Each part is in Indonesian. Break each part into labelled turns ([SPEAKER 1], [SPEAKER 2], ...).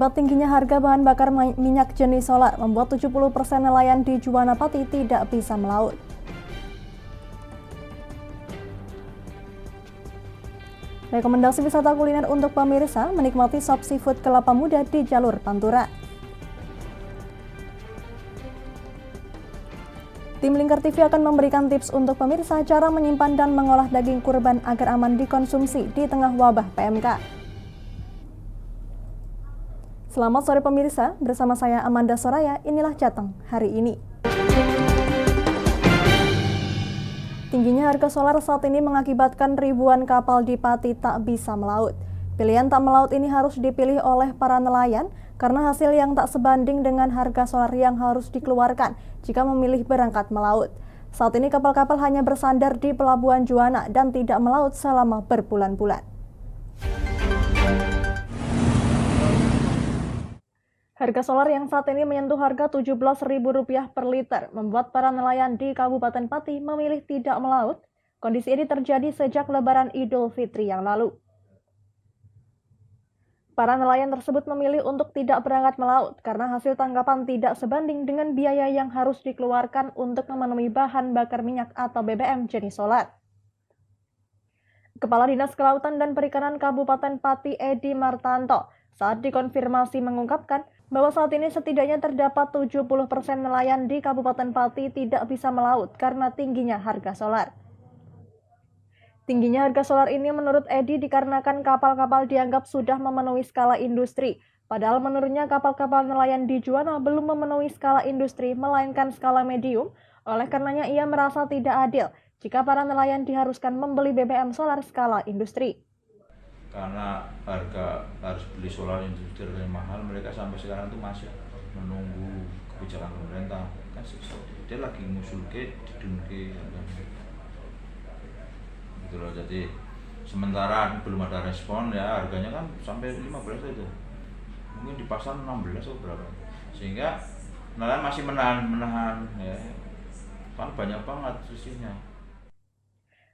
[SPEAKER 1] Akibat tingginya harga bahan bakar minyak jenis solar, membuat 70% nelayan di Juwana Pati tidak bisa melaut. Rekomendasi wisata kuliner untuk pemirsa menikmati sop seafood kelapa muda di jalur Pantura. Tim Lingkar TV akan memberikan tips untuk pemirsa cara menyimpan dan mengolah daging kurban agar aman dikonsumsi di tengah wabah PMK. Selamat sore pemirsa, bersama saya Amanda Soraya, inilah Jateng hari ini. Tingginya harga solar saat ini mengakibatkan ribuan kapal di Pati tak bisa melaut. Pilihan tak melaut ini harus dipilih oleh para nelayan karena hasil yang tak sebanding dengan harga solar yang harus dikeluarkan jika memilih berangkat melaut. Saat ini kapal-kapal hanya bersandar di Pelabuhan Juwana dan tidak melaut selama berbulan-bulan. Harga solar yang saat ini menyentuh harga Rp17.000 per liter membuat para nelayan di Kabupaten Pati memilih tidak melaut. Kondisi ini terjadi sejak Lebaran Idul Fitri yang lalu. Para nelayan tersebut memilih untuk tidak berangkat melaut karena hasil tangkapan tidak sebanding dengan biaya yang harus dikeluarkan untuk memenuhi bahan bakar minyak atau BBM jenis solar. Kepala Dinas Kelautan dan Perikanan Kabupaten Pati Edi Martanto saat dikonfirmasi mengungkapkan bahwa saat ini setidaknya terdapat 70% nelayan di Kabupaten Pati tidak bisa melaut karena tingginya harga solar. Tingginya harga solar ini menurut Edi dikarenakan kapal-kapal dianggap sudah memenuhi skala industri, padahal menurutnya kapal-kapal nelayan di Juwana belum memenuhi skala industri melainkan skala medium, oleh karenanya ia merasa tidak adil jika para nelayan diharuskan membeli BBM solar skala industri.
[SPEAKER 2] Karena harga harus beli solar industri yang mahal, mereka sampai sekarang itu masih menunggu kebijakan pemerintah. Kan dia lagi ngusul ke didunke gitu loh. Jadi sementara belum ada respon ya, harganya kan sampai 15 itu. Mungkin di pasar 16 atau berapa. Sehingga nelayan masih menahan ya. Kan banyak banget sisihnya.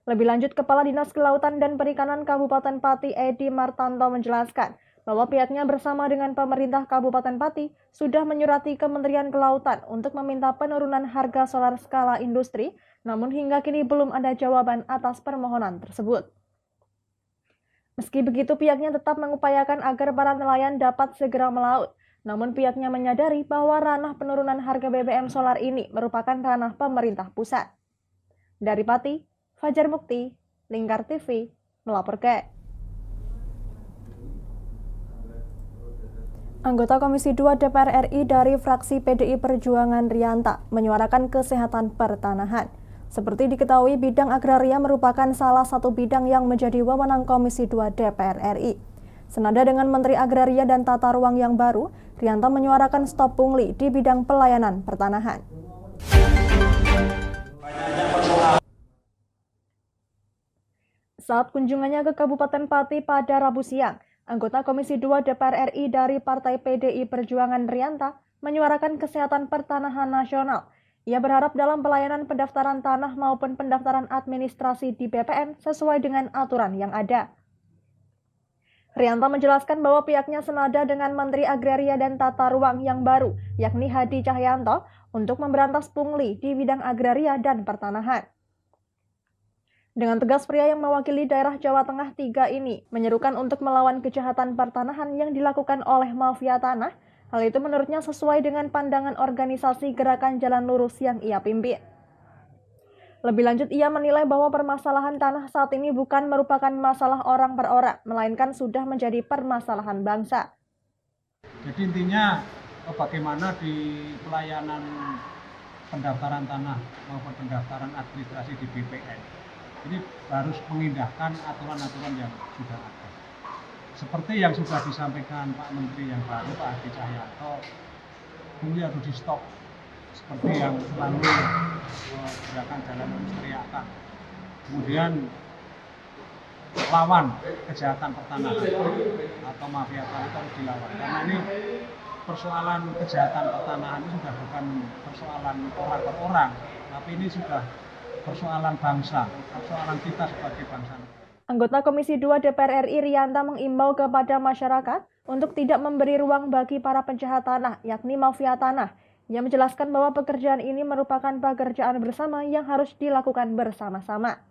[SPEAKER 1] Lebih lanjut, Kepala Dinas Kelautan dan Perikanan Kabupaten Pati Edi Martanto menjelaskan bahwa pihaknya bersama dengan pemerintah Kabupaten Pati sudah menyurati Kementerian Kelautan untuk meminta penurunan harga solar skala industri, namun hingga kini belum ada jawaban atas permohonan tersebut. Meski begitu, pihaknya tetap mengupayakan agar para nelayan dapat segera melaut, namun pihaknya menyadari bahwa ranah penurunan harga BBM solar ini merupakan ranah pemerintah pusat. Dari Pati, Fajar Mukti, Lingkar TV, melaporkan. Anggota Komisi 2 DPR RI dari fraksi PDI Perjuangan Rianta menyuarakan kesehatan pertanahan. Seperti diketahui, bidang agraria merupakan salah satu bidang yang menjadi wewenang Komisi 2 DPR RI. Senada dengan Menteri Agraria dan Tata Ruang yang baru, Rianta menyuarakan stop pungli di bidang pelayanan pertanahan. Saat kunjungannya ke Kabupaten Pati pada Rabu siang, anggota Komisi 2 DPR RI dari Partai PDI Perjuangan Rianta menyuarakan kesehatan pertanahan nasional. Ia berharap dalam pelayanan pendaftaran tanah maupun pendaftaran administrasi di BPN sesuai dengan aturan yang ada. Rianta menjelaskan bahwa pihaknya senada dengan Menteri Agraria dan Tata Ruang yang baru, yakni Hadi Cahyanto, untuk memberantas pungli di bidang agraria dan pertanahan. Dengan tegas, pria yang mewakili daerah Jawa Tengah 3 ini menyerukan untuk melawan kejahatan pertanahan yang dilakukan oleh mafia tanah. Hal itu menurutnya sesuai dengan pandangan organisasi Gerakan Jalan Lurus yang ia pimpin. Lebih lanjut, ia menilai bahwa permasalahan tanah saat ini bukan merupakan masalah orang per orang, melainkan sudah menjadi permasalahan bangsa.
[SPEAKER 3] Jadi intinya bagaimana di pelayanan pendaftaran tanah maupun pendaftaran administrasi di BPN. Ini harus mengindahkan aturan-aturan yang sudah ada. Seperti yang sudah disampaikan Pak Menteri yang baru, Pak Hadi Cahyanto, pungli harus di stop. Seperti yang selalu Gerakan Jalan Lurus teriakan. Kemudian lawan kejahatan pertanahan atau mafia tanah harus dilawan. Karena ini persoalan kejahatan pertanahan ini sudah bukan persoalan orang per orang, tapi ini sudah persoalan bangsa, persoalan kita sebagai bangsa.
[SPEAKER 1] Anggota Komisi 2 DPR RI Rianta mengimbau kepada masyarakat untuk tidak memberi ruang bagi para penjahat tanah, yakni mafia tanah. Ia menjelaskan bahwa pekerjaan ini merupakan pekerjaan bersama yang harus dilakukan bersama-sama.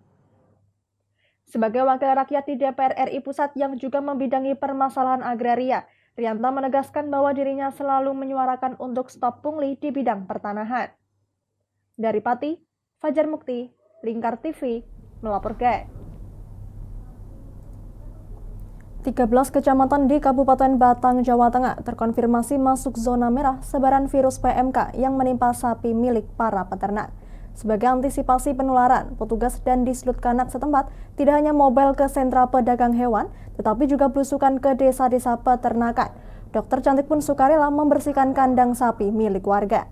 [SPEAKER 1] Sebagai wakil rakyat di DPR RI Pusat yang juga membidangi permasalahan agraria, Rianta menegaskan bahwa dirinya selalu menyuarakan untuk stop pungli di bidang pertanahan. Dari Pati, Fajar Mukti, Lingkar TV, melaporkan. 13 kecamatan di Kabupaten Batang, Jawa Tengah terkonfirmasi masuk zona merah sebaran virus PMK yang menimpa sapi milik para peternak. Sebagai antisipasi penularan, petugas dan Dislut Kanak setempat tidak hanya mobile ke sentra pedagang hewan, tetapi juga belusukan ke desa-desa peternakan. Dokter Cantik pun sukarela membersihkan kandang sapi milik warga.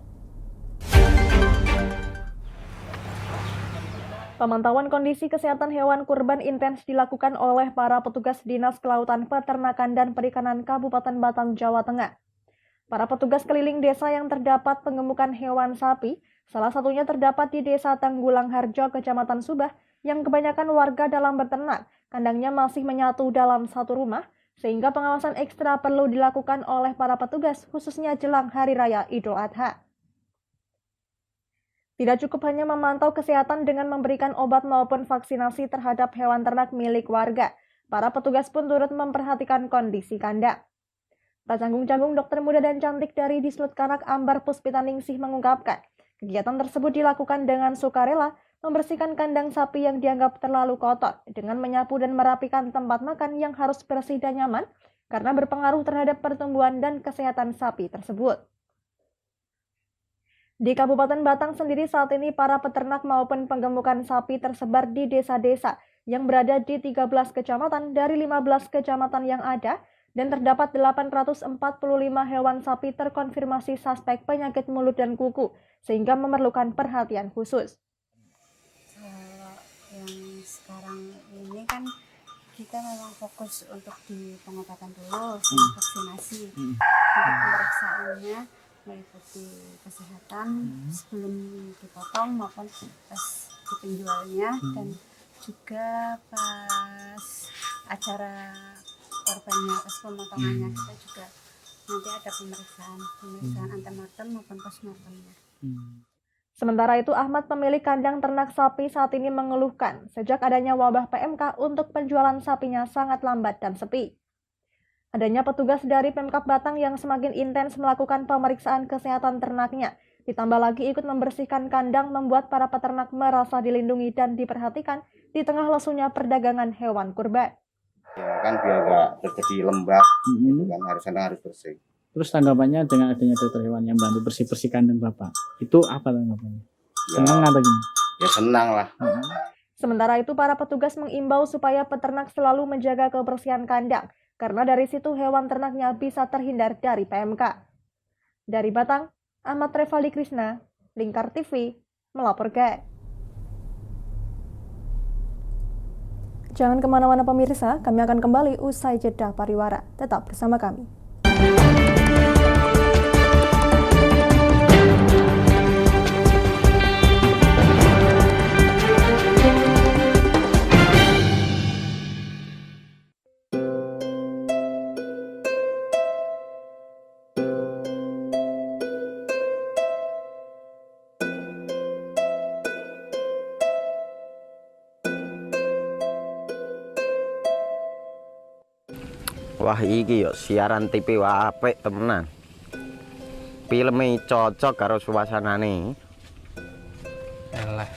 [SPEAKER 1] Pemantauan kondisi kesehatan hewan kurban intens dilakukan oleh para petugas Dinas Kelautan, Peternakan, dan Perikanan Kabupaten Batang, Jawa Tengah. Para petugas keliling desa yang terdapat pengemukan hewan sapi, salah satunya terdapat di Desa Tanggulang Harjo, Kecamatan Subah, yang kebanyakan warga dalam beternak, kandangnya masih menyatu dalam satu rumah, sehingga pengawasan ekstra perlu dilakukan oleh para petugas, khususnya jelang Hari Raya Idul Adha. Tidak cukup hanya memantau kesehatan dengan memberikan obat maupun vaksinasi terhadap hewan ternak milik warga, para petugas pun turut memperhatikan kondisi kandang. Tak canggung-canggung, dokter muda dan cantik dari Dislut Kanak Ambar Puspitaningsih mengungkapkan, kegiatan tersebut dilakukan dengan sukarela membersihkan kandang sapi yang dianggap terlalu kotor dengan menyapu dan merapikan tempat makan yang harus bersih dan nyaman karena berpengaruh terhadap pertumbuhan dan kesehatan sapi tersebut. Di Kabupaten Batang sendiri saat ini para peternak maupun penggemukan sapi tersebar di desa-desa yang berada di 13 kecamatan dari 15 kecamatan yang ada dan terdapat 845 hewan sapi terkonfirmasi suspek penyakit mulut dan kuku sehingga memerlukan perhatian khusus.
[SPEAKER 4] Kalau yang sekarang ini kan kita memang fokus untuk di pengobatan dulu sama vaksinasi. Untuk pemeriksaannya meliputi kesehatan sebelum dipotong maupun pas di penjualnya dan juga pas acara korbannya, pas pemotongannya kita juga nanti ada pemeriksaan antemortem maupun postmortemnya.
[SPEAKER 1] Sementara itu, Ahmad, pemilik kandang ternak sapi saat ini mengeluhkan sejak adanya wabah PMK untuk penjualan sapinya sangat lambat dan sepi. Adanya petugas dari Pemkab Batang yang semakin intens melakukan pemeriksaan kesehatan ternaknya, ditambah lagi ikut membersihkan kandang membuat para peternak merasa dilindungi dan diperhatikan di tengah lesunya perdagangan hewan kurban.
[SPEAKER 5] Ya kan biar nggak terjadi lembab, itu kan harus bersih.
[SPEAKER 6] Terus tanggapannya dengan adanya dokter hewan yang bantu bersih-bersih kandang Bapak, itu apa tanggapannya? Senang atau gimana?
[SPEAKER 5] Ya senang lah.
[SPEAKER 1] Sementara itu, para petugas mengimbau supaya peternak selalu menjaga kebersihan kandang, karena dari situ hewan ternaknya bisa terhindar dari PMK. Dari Batang, Ahmad Revaldi Krisna, Lingkar TV, melaporkan. Jangan kemana-mana pemirsa, kami akan kembali usai jeda pariwara. Tetap bersama kami.
[SPEAKER 7] Wah iki yo siaran TV wah apik temenan. Filme cocok karo suasanane.
[SPEAKER 8] Elah.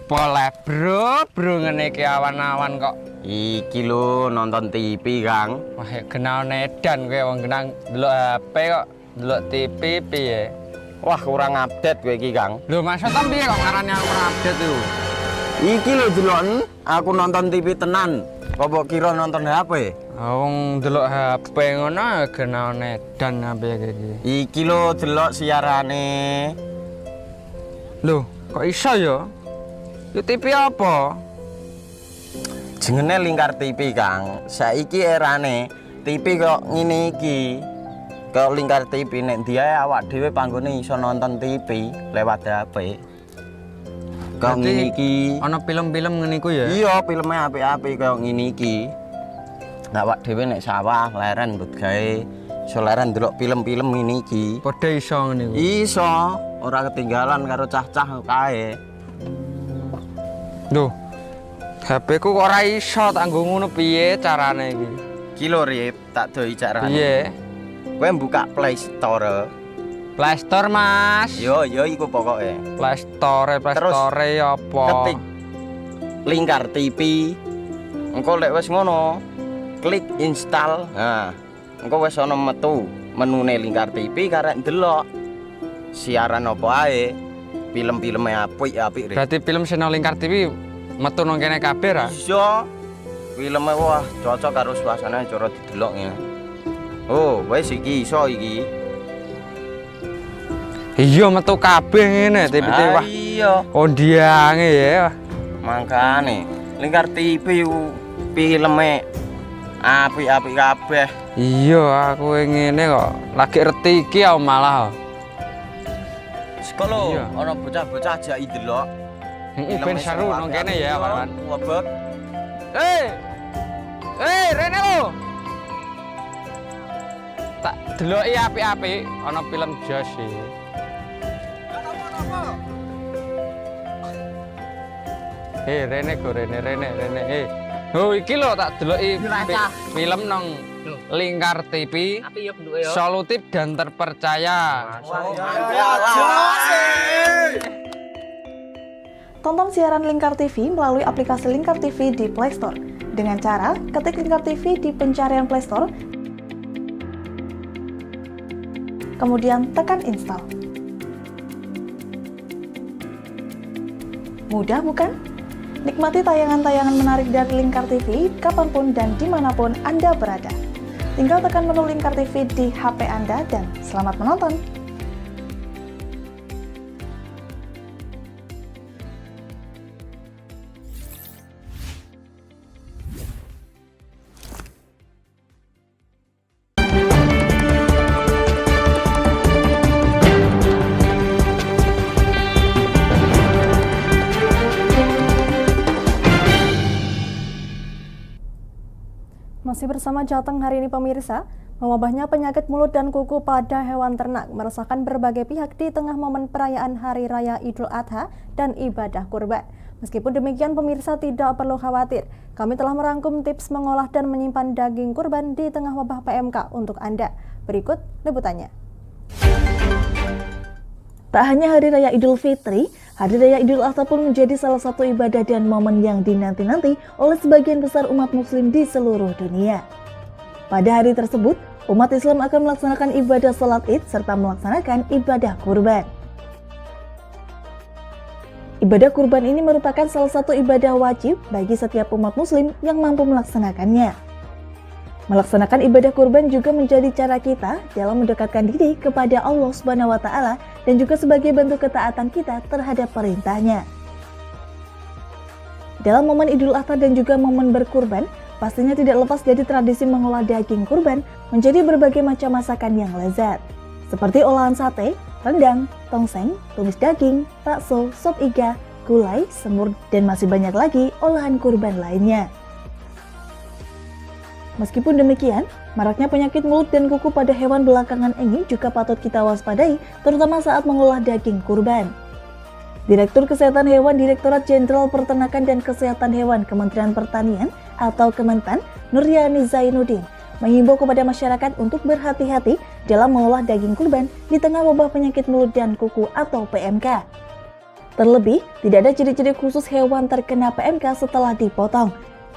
[SPEAKER 8] Boleh bro ngene iki awan-awan kok.
[SPEAKER 7] Iki lho nonton TV, Kang.
[SPEAKER 8] Wah, kenal nedan kowe wong genang delok HP kok delok TV piye?
[SPEAKER 7] Wah kurang update kowe iki, Kang.
[SPEAKER 8] Lho maksudnya piye kok ngarane aku update itu?
[SPEAKER 7] Iki lho delok aku nonton TV tenan. Kok kira nonton HP?
[SPEAKER 8] Wong delok HP ngono kenal nedan apa iki.
[SPEAKER 7] Iki lho delok siarane.
[SPEAKER 8] Lho, kok iso ya? Yo TV apa?
[SPEAKER 7] Jenenge Lingkar TV, Kang. Saiki erane TV kok ngene iki. Kok Lingkar TV nek dia awak dhewe panggone iso nonton TV lewat HP. Kau
[SPEAKER 8] Berarti
[SPEAKER 7] ngene iki.
[SPEAKER 8] Ono film-film ngene iku ya.
[SPEAKER 7] Iya, filmnya apik-apik kaya ngene iki. Awak dhewe nek sawah leren mbut gawe iso leren ndelok film-film ngene iki.
[SPEAKER 8] Padha iso ngene iku.
[SPEAKER 7] Iso, ora ketinggalan karo cah-cah kae.
[SPEAKER 8] Duh. HP ku kok ora iso tak nggo ngono piye carane iki?
[SPEAKER 7] Ki lho Rip, tak doi carane.
[SPEAKER 8] Piye?
[SPEAKER 7] Kowe buka Play Store.
[SPEAKER 8] Play Store, Mas.
[SPEAKER 7] Yo iku pokoke.
[SPEAKER 8] Play Store ya apa?
[SPEAKER 7] Ketik Lingkar TV. Engko lek wis ngono, klik install. Nah, engko wis ana metu menune Lingkar TV karek ndelok siaran apa ae. Film-filme apik-apik Rip.
[SPEAKER 8] Berarti film channel Lingkar TV metu nang kene kabeh ra?
[SPEAKER 7] Iso. Filme wah cocok karo suasana cara didelok ya. Oh, wis iki iso iki.
[SPEAKER 8] Iya metu kabeh ngene TV wah.
[SPEAKER 7] Iya.
[SPEAKER 8] Kondiange ya.
[SPEAKER 7] Mangkane Lingkar TV ku filme apik-apik kabeh.
[SPEAKER 8] Iya aku ngene kok lagi reti iki aku malah.
[SPEAKER 7] Sekolo
[SPEAKER 8] Iya.
[SPEAKER 7] ana bocah-bocah ajak ndelok.
[SPEAKER 8] Heeh ben seru nang kene ya kawan.
[SPEAKER 7] Wabek.
[SPEAKER 8] Rene lo. Tak deloki apik-apik ana film Jos iki. Rene go Rene. Oh iki lho tak deloki film nang Lingkar TV. Solutif dan terpercaya.
[SPEAKER 1] Tonton siaran Lingkar TV melalui aplikasi Lingkar TV di Play Store. Dengan cara ketik Lingkar TV di pencarian Play Store, kemudian tekan install. Mudah bukan? Nikmati tayangan-tayangan menarik dari Lingkar TV kapanpun dan dimanapun Anda berada. Tinggal tekan menu Lingkar TV di HP Anda dan selamat menonton! Masih bersama Jateng hari ini pemirsa, mewabahnya penyakit mulut dan kuku pada hewan ternak meresahkan berbagai pihak di tengah momen perayaan Hari Raya Idul Adha dan ibadah kurban. Meskipun demikian pemirsa tidak perlu khawatir, kami telah merangkum tips mengolah dan menyimpan daging kurban di tengah wabah PMK untuk Anda. Berikut liputannya. Tak hanya Hari Raya Idul Fitri, Hari Raya Idul Adha pun menjadi salah satu ibadah dan momen yang dinanti-nanti oleh sebagian besar umat muslim di seluruh dunia. Pada hari tersebut, umat Islam akan melaksanakan ibadah salat Id serta melaksanakan ibadah kurban. Ibadah kurban ini merupakan salah satu ibadah wajib bagi setiap umat muslim yang mampu melaksanakannya. Melaksanakan ibadah kurban juga menjadi cara kita dalam mendekatkan diri kepada Allah Subhanahu wa Ta'ala dan juga sebagai bentuk ketaatan kita terhadap perintahnya. Dalam momen Idul Adha dan juga momen berkurban, pastinya tidak lepas dari tradisi mengolah daging kurban menjadi berbagai macam masakan yang lezat, seperti olahan sate, rendang, tongseng, tumis daging, bakso, sop iga, gulai, semur, dan masih banyak lagi olahan kurban lainnya. Meskipun demikian, maraknya penyakit mulut dan kuku pada hewan belakangan ini juga patut kita waspadai, terutama saat mengolah daging kurban. Direktur Kesehatan Hewan Direktorat Jenderal Peternakan dan Kesehatan Hewan Kementerian Pertanian atau Kementan, Nuryani Zainuddin, mengimbau kepada masyarakat untuk berhati-hati dalam mengolah daging kurban di tengah wabah penyakit mulut dan kuku atau PMK. Terlebih, tidak ada ciri-ciri khusus hewan terkena PMK setelah dipotong.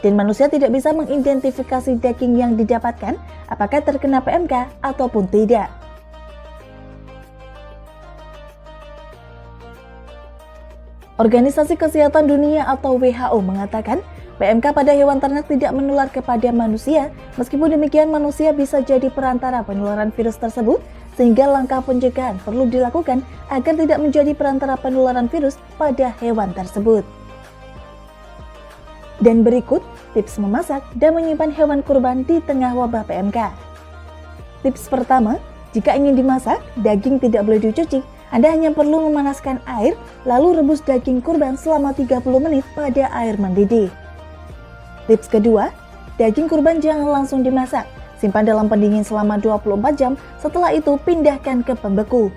[SPEAKER 1] Dan manusia tidak bisa mengidentifikasi daging yang didapatkan apakah terkena PMK ataupun tidak. Organisasi Kesehatan Dunia atau WHO mengatakan PMK pada hewan ternak tidak menular kepada manusia, meskipun demikian manusia bisa jadi perantara penularan virus tersebut, sehingga langkah pencegahan perlu dilakukan agar tidak menjadi perantara penularan virus pada hewan tersebut. Dan berikut tips memasak dan menyimpan hewan kurban di tengah wabah PMK. Tips pertama, jika ingin dimasak, daging tidak boleh dicuci
[SPEAKER 9] Anda hanya perlu memanaskan air, lalu rebus daging kurban selama 30 menit pada air mendidih. Tips kedua, daging kurban jangan langsung dimasak. Simpan dalam pendingin selama 24 jam, setelah itu pindahkan ke pembeku.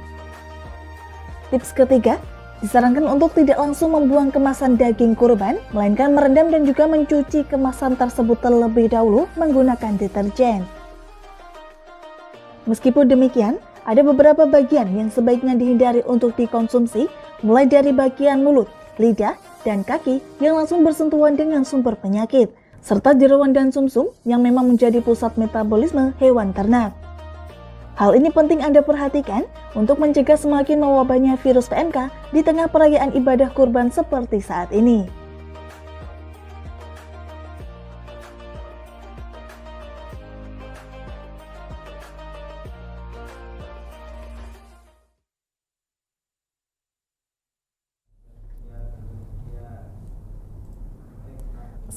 [SPEAKER 9] Tips ketiga, disarankan untuk tidak langsung membuang kemasan daging kurban, melainkan merendam dan juga mencuci kemasan tersebut terlebih dahulu menggunakan deterjen. Meskipun demikian, ada beberapa bagian yang sebaiknya dihindari untuk dikonsumsi, mulai dari bagian mulut, lidah, dan kaki yang langsung bersentuhan dengan sumber penyakit, serta jeroan dan sumsum yang memang menjadi pusat metabolisme hewan ternak. Hal ini penting Anda perhatikan untuk mencegah semakin mewabahnya virus PMK di tengah perayaan ibadah kurban seperti saat ini.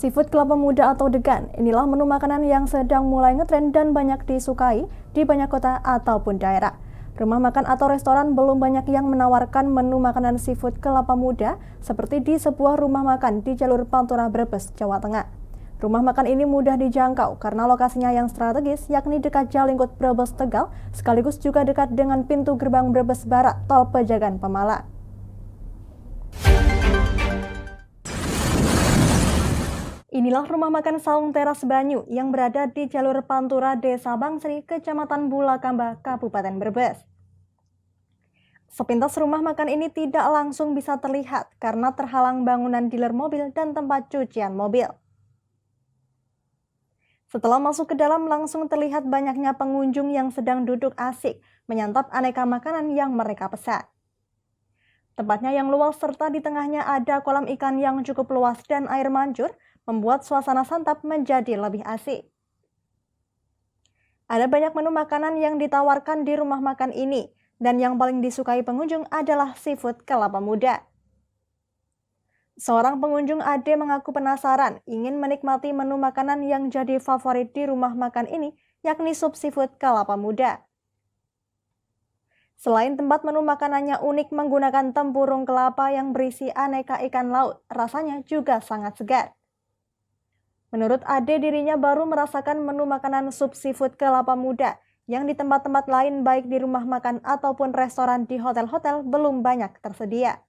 [SPEAKER 1] Seafood kelapa muda atau degan, inilah menu makanan yang sedang mulai ngetren dan banyak disukai di banyak kota ataupun daerah. Rumah makan atau restoran belum banyak yang menawarkan menu makanan seafood kelapa muda seperti di sebuah rumah makan di jalur Pantura Brebes, Jawa Tengah. Rumah makan ini mudah dijangkau karena lokasinya yang strategis, yakni dekat Jalingkut Brebes Tegal, sekaligus juga dekat dengan pintu gerbang Brebes Barat, Tol Pejagan Pemala. Inilah rumah makan Saung Teras Banyu yang berada di jalur Pantura, Desa Bangsri, Kecamatan Bulakamba, Kabupaten Brebes. Sepintas rumah makan ini tidak langsung bisa terlihat karena terhalang bangunan dealer mobil dan tempat cucian mobil. Setelah masuk ke dalam, langsung terlihat banyaknya pengunjung yang sedang duduk asik menyantap aneka makanan yang mereka pesan. Tempatnya yang luas serta di tengahnya ada kolam ikan yang cukup luas dan air mancur, membuat suasana santap menjadi lebih asik. Ada banyak menu makanan yang ditawarkan di rumah makan ini, dan yang paling disukai pengunjung adalah seafood kelapa muda. Seorang pengunjung Ade mengaku penasaran ingin menikmati menu makanan yang jadi favorit di rumah makan ini, yakni sup seafood kelapa muda. Selain tempat menu makanannya unik menggunakan tempurung kelapa yang berisi aneka ikan laut, rasanya juga sangat segar. Menurut Ade, dirinya baru merasakan menu makanan sup seafood kelapa muda yang di tempat-tempat lain baik di rumah makan ataupun restoran di hotel-hotel belum banyak tersedia.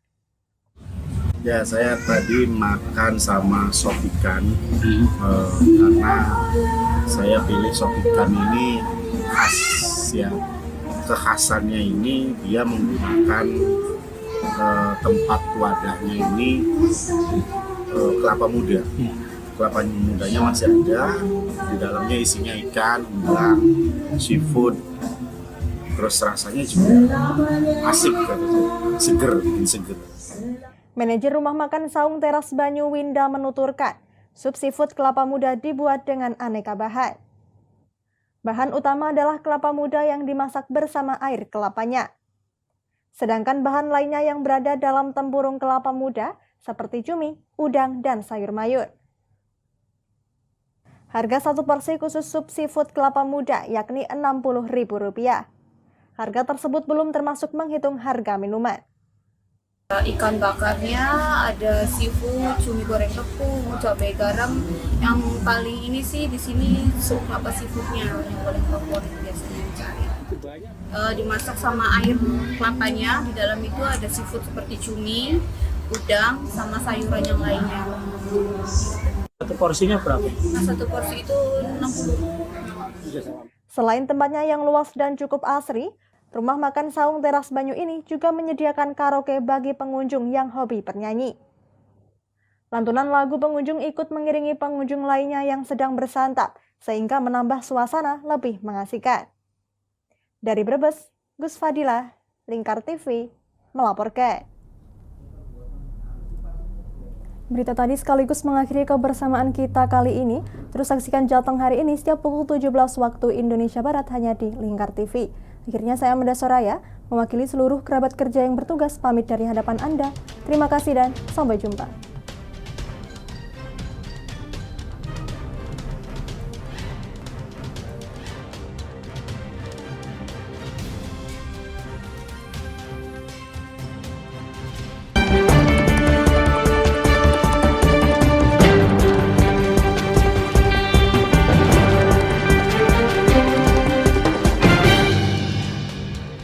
[SPEAKER 10] Ya, saya tadi makan sama sop ikan karena saya pilih sop ikan ini khas ya. Kekhasannya ini dia menggunakan tempat wadahnya ini kelapa muda. Kelapa mudanya masih ada, di dalamnya isinya ikan, udang, seafood, terus rasanya juga asik, seger, bikin seger.
[SPEAKER 1] Manajer rumah makan Saung Teras Banyu Winda menuturkan, sup seafood kelapa muda dibuat dengan aneka bahan. Bahan utama adalah kelapa muda yang dimasak bersama air kelapanya. Sedangkan bahan lainnya yang berada dalam tempurung kelapa muda seperti cumi, udang, dan sayur mayur. Harga satu porsi khusus sup seafood kelapa muda yakni Rp60.000. Harga tersebut belum termasuk menghitung harga minuman.
[SPEAKER 11] Ikan bakarnya ada seafood, cumi goreng tepung, cabai garam. Yang paling ini sih di sini sup kelapa seafoodnya yang paling favorit biasanya dicari. Dimasak sama air kelapanya, di dalam itu ada seafood seperti cumi, udang, sama sayuran yang lainnya.
[SPEAKER 6] Satu porsinya berapa?
[SPEAKER 11] Nah, satu porsi itu 60.
[SPEAKER 1] Selain tempatnya yang luas dan cukup asri, rumah makan Saung Teras Banyu ini juga menyediakan karaoke bagi pengunjung yang hobi bernyanyi. Lantunan lagu pengunjung ikut mengiringi pengunjung lainnya yang sedang bersantap, sehingga menambah suasana lebih mengasihkan. Dari Brebes, Gus Fadila, Lingkar TV, melaporkan. Berita tadi sekaligus mengakhiri kebersamaan kita kali ini. Terus saksikan Jateng hari ini setiap pukul 17 waktu Indonesia Barat hanya di Lingkar TV. Akhirnya saya Menda Soraya, mewakili seluruh kerabat kerja yang bertugas pamit dari hadapan Anda. Terima kasih dan sampai jumpa.